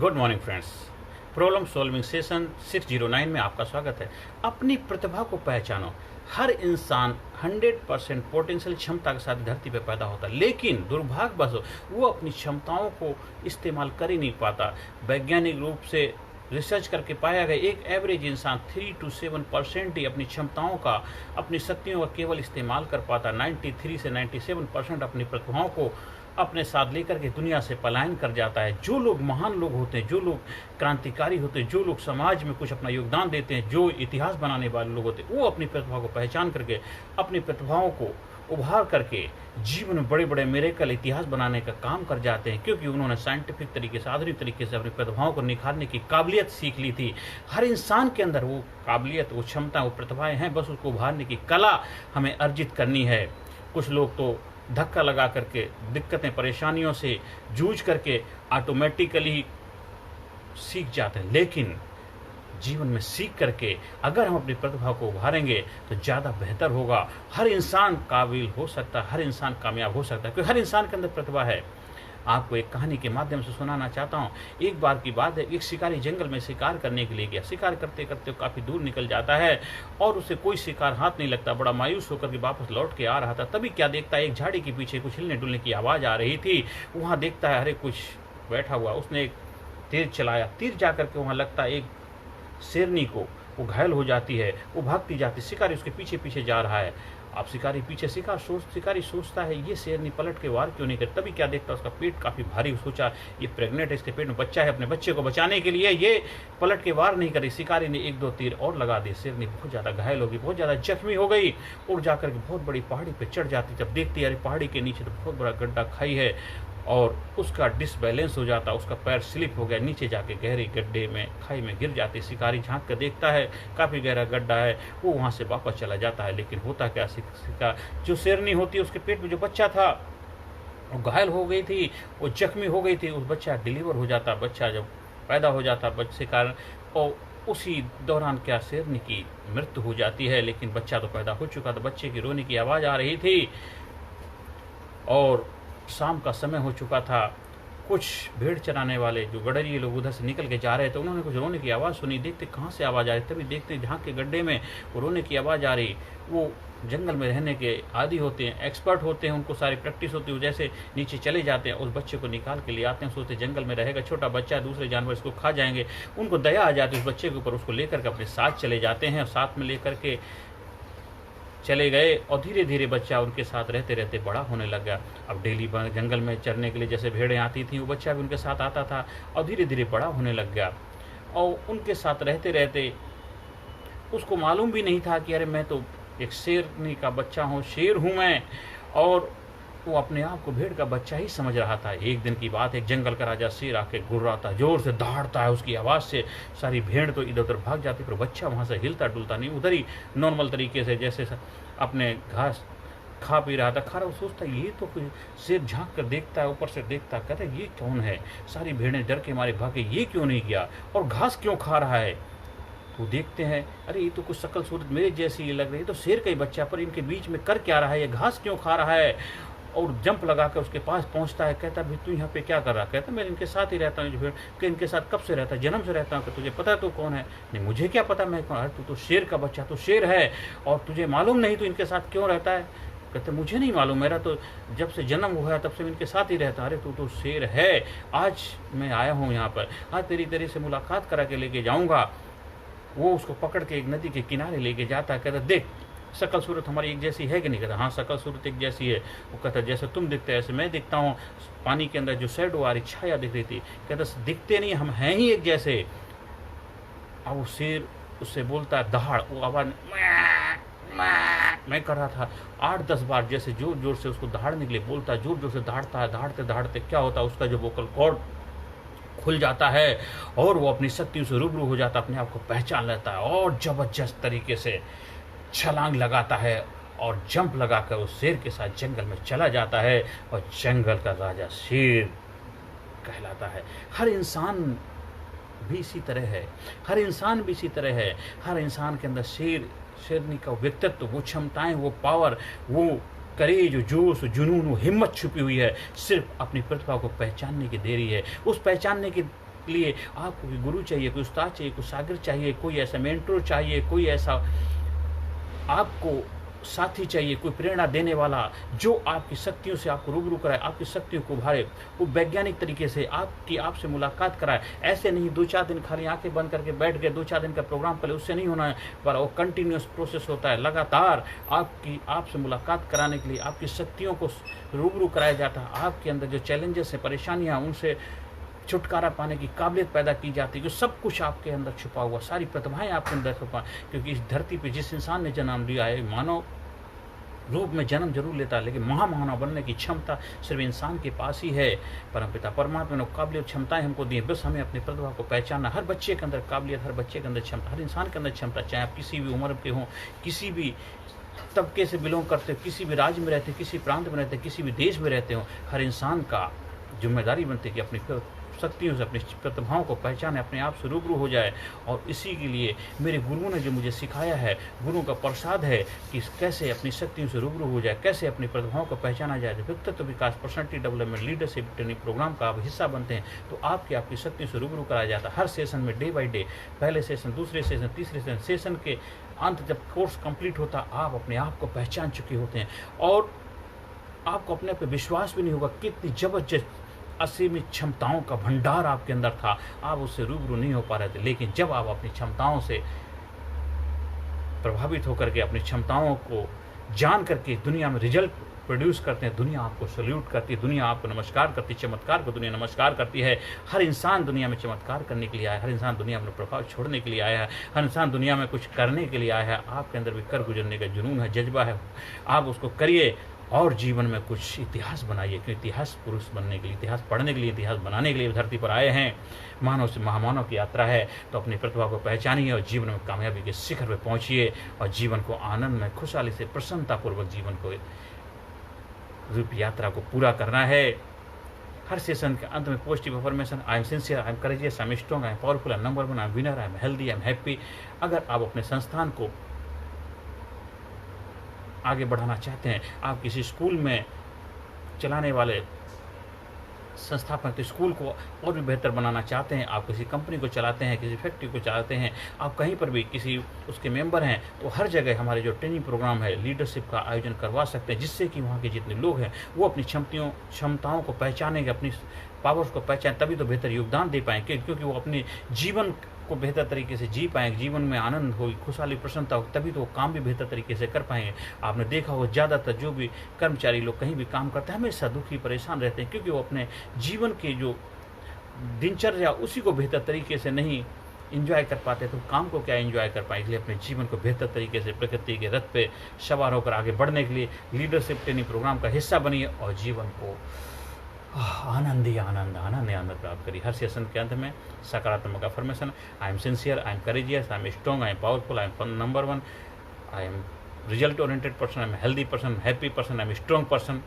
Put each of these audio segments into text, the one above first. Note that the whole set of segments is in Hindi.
Good morning friends. Problem solving session 609 में आपका स्वागत है। अपनी प्रतिभा को पहचानो। हर इंसान 100% पोटेंशियल क्षमता के साथ धरती पर पैदा होता है, लेकिन दुर्भाग्यवश वो अपनी क्षमताओं को इस्तेमाल कर ही नहीं पाता। वैज्ञानिक रूप से रिसर्च करके पाया गया एक एवरेज इंसान 3 to 7% ही अपनी क्षमताओं का, अपनी शक्तियों का केवल इस्तेमाल कर पाता। 93 से 97% अपनी प्रतिभाओं को अपने साथ लेकर के दुनिया से पलायन कर जाता है। जो लोग महान लोग होते हैं, जो लोग क्रांतिकारी होते हैं, जो लोग समाज में कुछ अपना योगदान देते हैं, जो इतिहास बनाने वाले लोग होते हैं, वो अपनी प्रतिभा को पहचान करके अपनी प्रतिभाओं को उभार करके जीवन में बड़े बड़े मिरेकल इतिहास बनाने का काम कर जाते हैं, क्योंकि उन्होंने साइंटिफिक तरीके से, आधुनिक तरीके से अपनी प्रतिभाओं को निखारने की काबिलियत सीख ली थी। हर इंसान के अंदर वो काबिलियत, वो क्षमता, वो प्रतिभाएं हैं, बस उसको उभारने की कला हमें अर्जित करनी है। कुछ लोग तो धक्का लगा करके, दिक्कतें परेशानियों से जूझ करके ऑटोमेटिकली सीख जाते हैं, लेकिन जीवन में सीख करके अगर हम अपनी प्रतिभा को उभारेंगे तो ज़्यादा बेहतर होगा। हर इंसान काबिल हो सकता है, हर इंसान कामयाब हो सकता है, क्योंकि हर इंसान के अंदर प्रतिभा है। आपको एक कहानी के माध्यम से सुनाना चाहता हूँ। एक बार की बात है, एक शिकारी जंगल में शिकार करने के लिए गया। शिकार करते करते काफ़ी दूर निकल जाता है और उसे कोई शिकार हाथ नहीं लगता। बड़ा मायूस होकर के वापस लौट के आ रहा था, तभी क्या देखता है, एक झाड़ी के पीछे कुछ हिलने डुलने की आवाज़ आ रही थी। वहाँ देखता है, अरे कुछ बैठा हुआ। उसने एक तीर चलाया, तीर जा करके वहाँ लगता है एक शेरनी को, वो घायल हो जाती है, वो भागती जाती, शिकारी उसके पीछे पीछे जा रहा है। अब शिकारी पीछे, शिकारी सोचता है ये शेरनी पलट के वार क्यों नहीं करती। तभी क्या देखता है, उसका पेट काफ़ी भारी। सोचा ये प्रेग्नेंट है, इसके पेट में बच्चा है, अपने बच्चे को बचाने के लिए ये पलट के वार नहीं करी। शिकारी ने 1-2 तीर और लगा दिए। शेरनी बहुत ज़्यादा घायल हो गई, बहुत ज़्यादा जख्मी हो गई और जाकर के बहुत बड़ी पहाड़ी पर चढ़ जाती। जब देखती है अरे पहाड़ी के नीचे तो बहुत बड़ा गड्ढा खाई है और उसका डिसबैलेंस हो जाता, उसका पैर स्लिप हो गया, नीचे जाके गहरे गड्ढे में, खाई में गिर जाती। शिकारी झांक कर देखता है काफ़ी गहरा गड्ढा है, वो वहाँ से वापस चला जाता है। लेकिन होता क्या, जो शेरनी होती है उसके पेट में जो बच्चा था वो घायल हो गई थी, वो जख्मी हो गई थी। उस बच्चा डिलीवर हो जाता, बच्चा जब पैदा हो जाता बच्चे कारण, और उसी दौरान क्या शेरनी की मृत्यु हो जाती है। लेकिन बच्चा तो पैदा हो चुका था, बच्चे की रोने की आवाज़ आ रही थी और शाम का समय हो चुका था। कुछ भेड़ चराने वाले जो गडरिये लोग उधर से निकल के जा रहे थे, उन्होंने कुछ रोने की आवाज़ सुनी। देखते कहाँ से आवाज़ आ रही, तभी देखते झांक के गड्ढे में वो रोने की आवाज़ आ रही। वो जंगल में रहने के आदी होते हैं, एक्सपर्ट होते हैं, उनको सारी प्रैक्टिस होती है। जैसे नीचे चले जाते हैं, उस बच्चे को निकाल के ले आते हैं। सोचते जंगल में रहेगा, छोटा बच्चा, दूसरे जानवर इसको खा जाएंगे। उनको दया आ जाती है उस बच्चे के ऊपर, उसको लेकर के अपने साथ चले जाते हैं और साथ में लेकर के चले गए और धीरे धीरे बच्चा उनके साथ रहते रहते बड़ा होने लग गया। अब डेली जंगल में चरने के लिए जैसे भेड़ें आती थी, वो बच्चा भी उनके साथ आता था और धीरे धीरे बड़ा होने लग गया। और उनके साथ रहते रहते उसको मालूम भी नहीं था कि अरे मैं तो एक शेरनी का बच्चा हूँ, शेर हूँ मैं, और वो अपने आप को भेड़ का बच्चा ही समझ रहा था। एक दिन की बात, एक जंगल का राजा शेर आके गुर्राता, जोर से दहाड़ता है। उसकी आवाज़ से सारी भेड़ तो इधर उधर भाग जाती, पर बच्चा वहाँ से हिलता डुलता नहीं, उधर ही नॉर्मल तरीके से जैसे अपने घास खा पी रहा था। खा रहा, सोचता ये तो कुछ, शेर झांक कर देखता है, ऊपर से देखता, कहता है ये कौन है। सारी भेड़ें डर के मारे भागे, ये क्यों नहीं गया और घास क्यों खा रहा है। तो देखते हैं अरे ये तो कुछ शक्ल सूरत मेरे जैसी लग रही है, तो शेर का ही बच्चा, पर इनके बीच में कर क्या रहा है, ये घास क्यों खा रहा है। और जंप लगाकर उसके पास पहुंचता है, कहता है भाई तू यहाँ पे क्या कर रहा है। कहता मैं इनके साथ ही रहता हूँ। कि इनके साथ कब से रहता है, जन्म से रहता हूँ। कि तुझे पता है तू कौन है। नहीं मुझे क्या पता मैं कौन। अरे तू तो शेर का बच्चा, तो शेर है और तुझे मालूम नहीं तू इनके साथ क्यों रहता है। कहते मुझे नहीं मालूम, मेरा तो जब से जन्म हुआ है तब से इनके साथ ही रहता। अरे तू तो शेर है, आज मैं आया हूँ यहाँ पर, आज तेरी से मुलाकात करा के लेके जाऊँगा। वो उसको पकड़ के एक नदी के किनारे लेके जाता है। कहता देख शकल सूरत हमारी एक जैसी है कि नहीं। कहता हाँ शकल सूरत एक जैसी है। वो कहता जैसे तुम दिखते हैं ऐसे मैं दिखता हूँ। पानी के अंदर जो शैडो आ रही, छाया दिख रही थी। कहता दिखते नहीं, हम हैं ही एक जैसे। अब वो शेर उससे बोलता है, दहाड़, वो आवाज़ मैं कर रहा था 8-10 बार, जैसे जोर जोर से उसको दहाड़ने के लिए बोलता है, जोर जोर से दहाड़ता है। दहाड़ते दहाड़ते क्या होता है, उसका जो वोकल कॉर्ड खुल जाता है और वो अपनी शक्तियों से रूबरू हो जाता है, अपने आप को पहचान लेता है और जबरदस्त तरीके से छलांग लगाता है और जंप लगाकर उस शेर के साथ जंगल में चला जाता है और जंगल का राजा शेर कहलाता है। हर इंसान भी इसी तरह है, हर इंसान भी इसी तरह है। हर इंसान के अंदर शेरनी का व्यक्तित्व, वो क्षमताएं, वो पावर, वो करेज, जोश, जुनून, हिम्मत छुपी हुई है। सिर्फ अपनी प्रतिभा को पहचानने की देरी है। उस पहचानने की के लिए आपको कोई गुरु चाहिए, कोई उस्ताद चाहिए, कोई शागिर्द चाहिए, कोई ऐसा मेंटर चाहिए, कोई ऐसा आपको साथी चाहिए, कोई प्रेरणा देने वाला जो आपकी शक्तियों से आपको रूबरू कराए, आपकी शक्तियों को उभारे, वो वैज्ञानिक तरीके से आपसे मुलाकात कराए। ऐसे नहीं 2-4 दिन खाली आंखें बंद करके बैठ गए, 2-4 दिन का प्रोग्राम पहले, उससे नहीं होना है, पर वो कंटिन्यूस प्रोसेस होता है। लगातार आपसे मुलाकात कराने के लिए आपकी शक्तियों को रूबरू कराया जाता है। आपके अंदर जो चैलेंजेस हैं, परेशानियाँ, उनसे छुटकारा पाने की काबिलियत पैदा की जाती है, कि सब कुछ आपके अंदर छुपा हुआ, सारी प्रतिभाएं आपके अंदर छुपा। क्योंकि इस धरती पे जिस इंसान ने जन्म लिया है, मानव रूप में जन्म जरूर लेता है, लेकिन महामानव बनने की क्षमता सिर्फ इंसान के पास ही है। परमपिता परमात्मा ने काबिलियत क्षमताएं हमको दी, बस हमें अपनी प्रतिभा को पहचानना। हर बच्चे के अंदर काबिलियत, हर बच्चे के अंदर क्षमता, हर इंसान के अंदर क्षमता, चाहे आप किसी भी उम्र के हों, किसी भी तबके से बिलोंग करते हो, किसी भी राज्य में रहते हो, किसी प्रांत में रहते हो, किसी भी देश में रहते हो, हर इंसान का जिम्मेदारी बनती है कि अपनी शक्तियों से, अपनी प्रतिभाओं को पहचाने, अपने आप से रूबरू हो जाए। और इसी के लिए मेरे गुरुओं ने जो मुझे सिखाया है, गुरुओं का प्रसाद है कि कैसे अपनी शक्तियों से रूबरू हो जाए, कैसे अपनी प्रतिभाओं को पहचाना जाए। व्यक्तित्व विकास, personality development, leadership training program का आप हिस्सा बनते हैं तो आपकी शक्तियों से रूबरू कराया जाता है। हर सेशन में डे बाई डे, पहले सेशन, दूसरे सेशन, तीसरे सेशन के अंत जब कोर्स कंप्लीट होता, आप अपने आप को पहचान चुके होते हैं और आपको अपने पे विश्वास भी नहीं होगा कितनी जबरदस्त असीमित क्षमताओं का भंडार आपके अंदर था। आप उससे रूबरू नहीं हो पा रहे थे, लेकिन जब आप अपनी क्षमताओं से प्रभावित होकर के, अपनी क्षमताओं को जान करके दुनिया में रिजल्ट प्रोड्यूस करते हैं, दुनिया आपको सल्यूट करती है, दुनिया आपको नमस्कार करती है, चमत्कार को दुनिया नमस्कार करती है। हर इंसान दुनिया में चमत्कार करने के लिए आया है, हर इंसान दुनिया में प्रभाव छोड़ने के लिए आया है, हर इंसान दुनिया में कुछ करने के लिए आया है। आपके अंदर भी कर गुजरने का जुनून है, जज्बा है, आप उसको करिए और जीवन में कुछ इतिहास बनाइए। क्योंकि इतिहास पुरुष बनने के लिए, इतिहास पढ़ने के लिए, इतिहास बनाने के लिए धरती पर आए हैं। मानव से महामानव की यात्रा है, तो अपनी प्रतिभा को पहचानिए और जीवन में कामयाबी के शिखर पर पहुंचिए और जीवन को आनंद में, खुशहाली से, प्रसन्नतापूर्वक जीवन को रूप यात्रा को पूरा करना है। हर सेशन के अंत में positive affirmation, I am sincere, I am courageous, I am strong, I am powerful, I am number 1, I am winner, I am healthy, I am happy. अगर आप अपने संस्थान को आगे बढ़ाना चाहते हैं, आप किसी स्कूल में चलाने वाले संस्थापक, तो स्कूल को और भी बेहतर बनाना चाहते हैं, आप किसी कंपनी को चलाते हैं, किसी फैक्ट्री को चलाते हैं, आप कहीं पर भी किसी उसके मेंबर हैं, तो हर जगह हमारे जो ट्रेनिंग प्रोग्राम है, लीडरशिप का आयोजन करवा सकते हैं, जिससे कि वहाँ के जितने लोग हैं वो अपनी क्षमताओं को पहचानेंगे, अपनी पावर्स को पहचाने, तभी तो बेहतर योगदान दे पाएंगे। क्योंकि वो अपने जीवन को बेहतर तरीके से जी पाएंगे, जीवन में आनंद होगी, खुशहाली, प्रसन्नता होगी, तभी तो वो काम भी बेहतर तरीके से कर पाएंगे। आपने देखा होगा ज़्यादातर जो भी कर्मचारी लोग कहीं भी काम करते हैं हमेशा दुखी, परेशान रहते हैं, क्योंकि वो अपने जीवन के जो दिनचर्या उसी को बेहतर तरीके से नहीं इंजॉय कर पाते, तो काम को क्या इंजॉय कर पाए। इसलिए अपने जीवन को बेहतर तरीके से प्रकृति के रथ पे सवार होकर आगे बढ़ने के लिए लीडरशिप ट्रेनिंग प्रोग्राम का हिस्सा बनिए और जीवन को आनंद प्राप्त करिए। हर सेशन के अंत में सकारात्मक affirmation, I am sincere, I am courageous, I am strong, I am powerful, I am number 1, I am result oriented person, I am healthy person, happy person, I am strong person,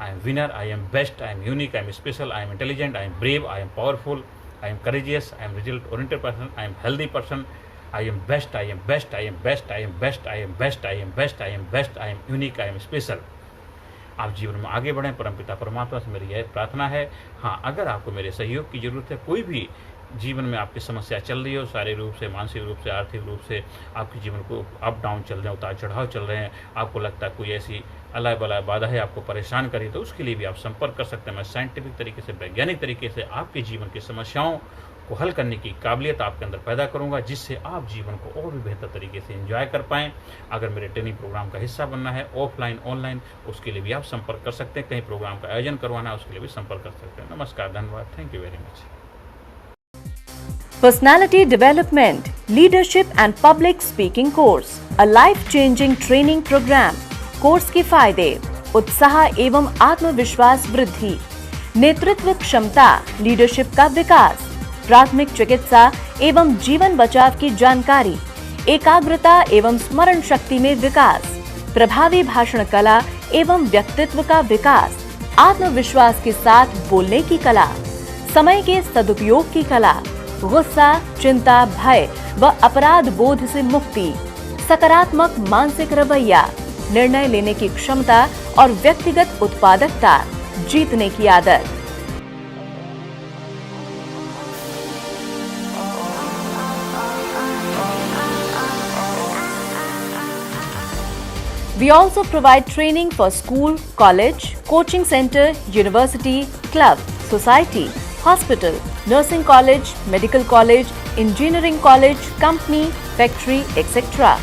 I am winner, I am best, I am unique, I am special, I am intelligent, I am brave, I am powerful, I am courageous, I am result oriented person, I am healthy person, I am best, I am best, I am best, I am best, I am best, I am best, I am best, I am unique, I am special. आप जीवन में आगे बढ़ें, परमपिता परमात्मा से मेरी यह प्रार्थना है। हाँ, अगर आपको मेरे सहयोग की ज़रूरत है, कोई भी जीवन में आपकी समस्या चल रही हो, शारीरिक रूप से, मानसिक रूप से, आर्थिक रूप से, आपके जीवन को अप डाउन चल रहे हैं, उतार चढ़ाव चल रहे हैं, आपको लगता है कोई ऐसी अलाय बलाय बाधा है आपको परेशान करी, तो उसके लिए भी आप संपर्क कर सकते हैं। मैं साइंटिफिक तरीके से, वैज्ञानिक तरीके से आपके जीवन की समस्याओं को हल करने की काबिलियत आपके अंदर पैदा करूंगा, जिससे आप जीवन को और भी बेहतर तरीके से एंजॉय कर पाएं। अगर मेरे ट्रेनिंग प्रोग्राम का हिस्सा बनना है, ऑफलाइन, ऑनलाइन, उसके लिए भी आप संपर्क कर सकते हैं। कहीं प्रोग्राम का आयोजन करवाना है, उसके लिए भी संपर्क कर सकते हैं। नमस्कार, धन्यवाद, thank you very much. Personality Development, Leadership and Public Speaking Course, a life-changing training program. Course के फायदे: उत्साह एवं आत्मविश्वास वृद्धि, नेतृत्व क्षमता, लीडरशिप का विकास, प्राथमिक चिकित्सा एवं जीवन बचाव की जानकारी, एकाग्रता एवं स्मरण शक्ति में विकास, प्रभावी भाषण कला एवं व्यक्तित्व का विकास, आत्मविश्वास के साथ बोलने की कला, समय के सदुपयोग की कला, गुस्सा, चिंता, भय व अपराध बोध से मुक्ति, सकारात्मक मानसिक रवैया, निर्णय लेने की क्षमता और व्यक्तिगत उत्पादकता, जीतने की आदत। We also provide training for school, college, coaching center, university, club, society, hospital, nursing college, medical college, engineering college, company, factory, etc.